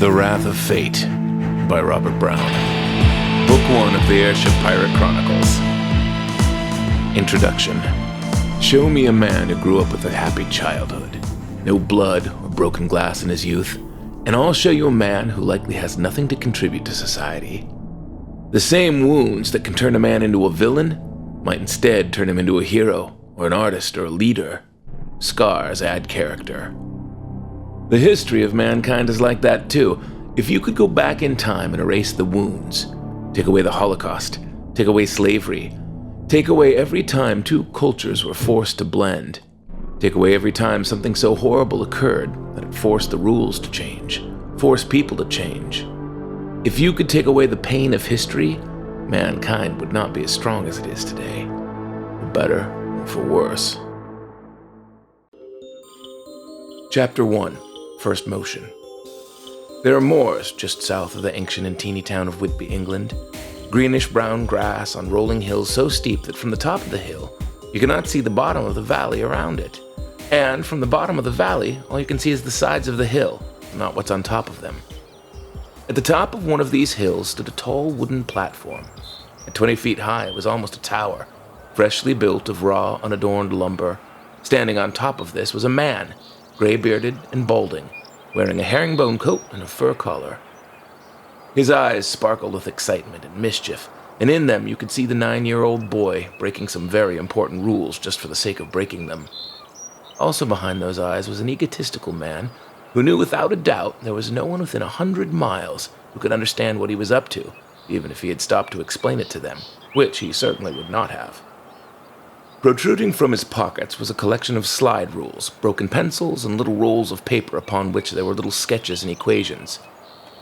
The Wrath of Fate by Robert Brown. Book 1 of the Airship Pirate Chronicles. Introduction. Show me a man who grew up with a happy childhood, no blood or broken glass in his youth, and I'll show you a man who likely has nothing to contribute to society. The same wounds that can turn a man into a villain might instead turn him into a hero, or an artist, or a leader. Scars add character. The history of mankind is like that too. If you could go back in time and erase the wounds, take away the Holocaust, take away slavery, take away every time two cultures were forced to blend, take away every time something so horrible occurred that it forced the rules to change, forced people to change. If you could take away the pain of history, mankind would not be as strong as it is today, for better or for worse. Chapter 1. First Motion. There are moors just south of the ancient and teeny town of Whitby, England. Greenish-brown grass on rolling hills so steep that from the top of the hill, you cannot see the bottom of the valley around it. And from the bottom of the valley, all you can see is the sides of the hill, not what's on top of them. At the top of one of these hills stood a tall wooden platform. At 20 feet high, it was almost a tower, freshly built of raw, unadorned lumber. Standing on top of this was a man, gray-bearded and balding, wearing a herringbone coat and a fur collar. His eyes sparkled with excitement and mischief, and in them you could see the 9-year-old boy breaking some very important rules just for the sake of breaking them. Also behind those eyes was an egotistical man who knew without a doubt there was no one within 100 miles who could understand what he was up to, even if he had stopped to explain it to them, which he certainly would not have. Protruding from his pockets was a collection of slide rules, broken pencils, and little rolls of paper upon which there were little sketches and equations.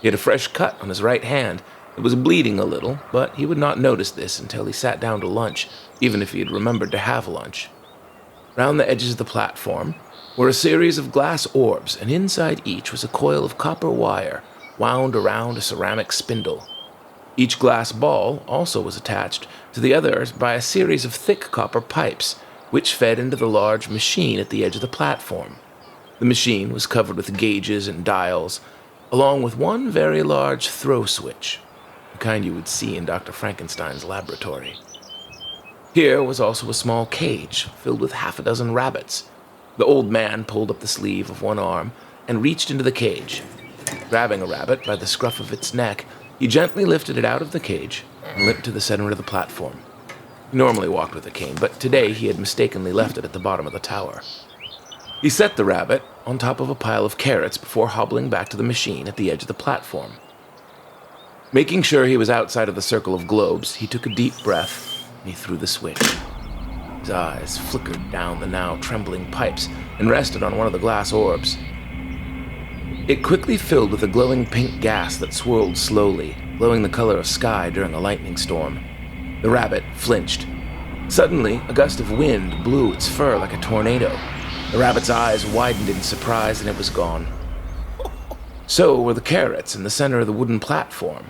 He had a fresh cut on his right hand. It was bleeding a little, but he would not notice this until he sat down to lunch, even if he had remembered to have lunch. Round the edges of the platform were a series of glass orbs, and inside each was a coil of copper wire wound around a ceramic spindle. Each glass ball also was attached to the others by a series of thick copper pipes, which fed into the large machine at the edge of the platform. The machine was covered with gauges and dials, along with one very large throw switch, the kind you would see in Dr. Frankenstein's laboratory. Here was also a small cage filled with half a dozen rabbits. The old man pulled up the sleeve of one arm and reached into the cage. Grabbing a rabbit by the scruff of its neck, he gently lifted it out of the cage and limped to the center of the platform. He normally walked with a cane, but today he had mistakenly left it at the bottom of the tower. He set the rabbit on top of a pile of carrots before hobbling back to the machine at the edge of the platform. Making sure he was outside of the circle of globes, he took a deep breath and he threw the switch. His eyes flickered down the now trembling pipes and rested on one of the glass orbs. It quickly filled with a glowing pink gas that swirled slowly, glowing the color of sky during a lightning storm. The rabbit flinched. Suddenly, a gust of wind blew its fur like a tornado. The rabbit's eyes widened in surprise and it was gone. So were the carrots in the center of the wooden platform,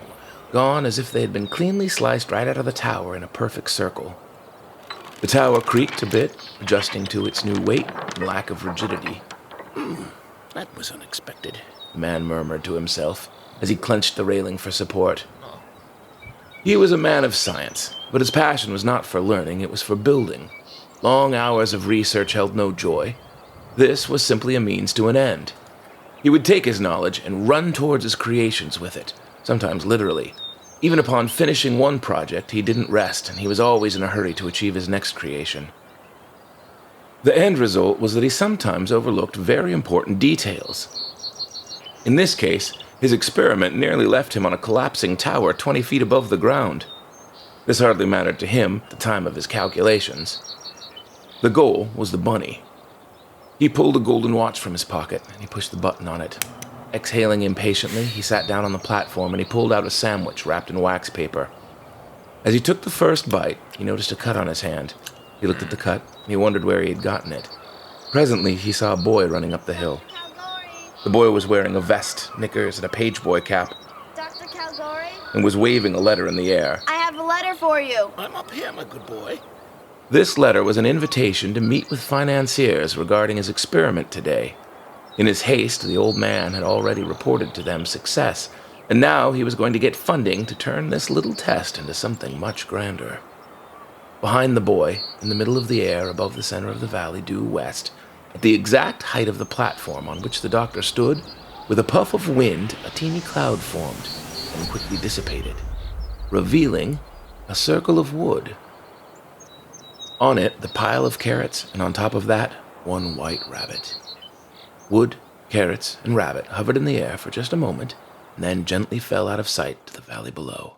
gone as if they had been cleanly sliced right out of the tower in a perfect circle. The tower creaked a bit, adjusting to its new weight and lack of rigidity. That was unexpected, the man murmured to himself as he clenched the railing for support. He was a man of science, but his passion was not for learning, it was for building. Long hours of research held no joy. This was simply a means to an end. He would take his knowledge and run towards his creations with it, sometimes literally. Even upon finishing one project, he didn't rest, and he was always in a hurry to achieve his next creation. The end result was that he sometimes overlooked very important details. In this case, his experiment nearly left him on a collapsing tower 20 feet above the ground. This hardly mattered to him at the time of his calculations. The goal was the bunny. He pulled a golden watch from his pocket, and he pushed the button on it. Exhaling impatiently, he sat down on the platform and he pulled out a sandwich wrapped in wax paper. As he took the first bite, he noticed a cut on his hand. He looked at the cut, and he wondered where he had gotten it. Presently, he saw a boy running up the hill. The boy was wearing a vest, knickers, and a pageboy cap, Dr. Calgary? and was waving a letter in the air. I have a letter for you. I'm up here, my good boy. This letter was an invitation to meet with financiers regarding his experiment today. In his haste, the old man had already reported to them success, and now he was going to get funding to turn this little test into something much grander. Behind the boy, in the middle of the air above the center of the valley due west, at the exact height of the platform on which the doctor stood, with a puff of wind, a teeny cloud formed and quickly dissipated, revealing a circle of wood. On it, the pile of carrots, and on top of that, one white rabbit. Wood, carrots, and rabbit hovered in the air for just a moment, and then gently fell out of sight to the valley below.